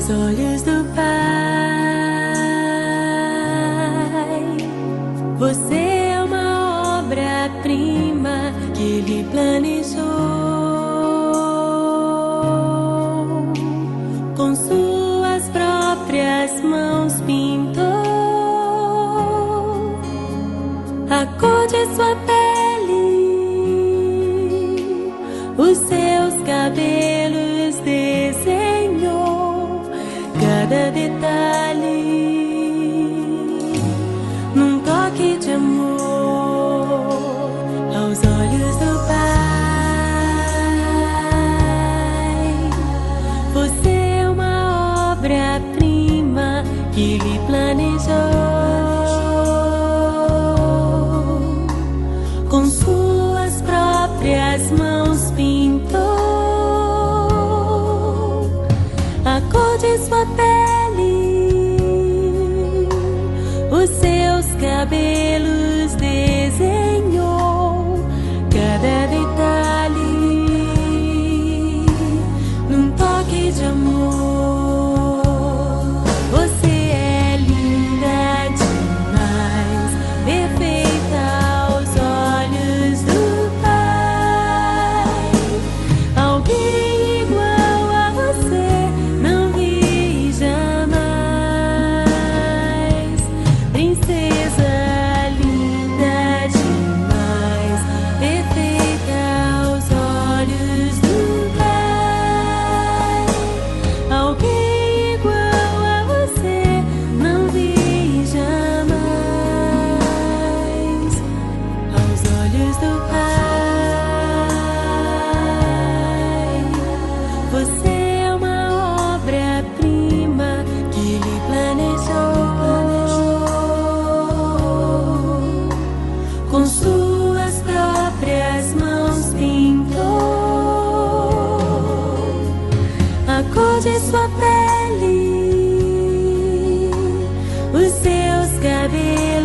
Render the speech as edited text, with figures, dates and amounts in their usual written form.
aos olhos do Pai. Você é uma obra-prima que Ele planejou, com suas próprias mãos pintou a cor de sua pele, os seus cabelos desenhou cada detalhe num toque de amor aos olhos do Pai. Você é uma obra-prima que Ele planejou, com suas próprias mãos pintou a cor de sua pele, os seus cabelos desenhou cada detalhe num toque de amor. Você é linda demais, perfeita aos olhos do Pai. Alguém igual a você não vi jamais. Princesa linda demais, perfeita aos olhos do Pai. Alguém igual a você não vi jamais aos olhos do Pai. Você é uma obra-prima que Ele planejou, com suas próprias mãos pintou a cor de sua pele, os seus cabelos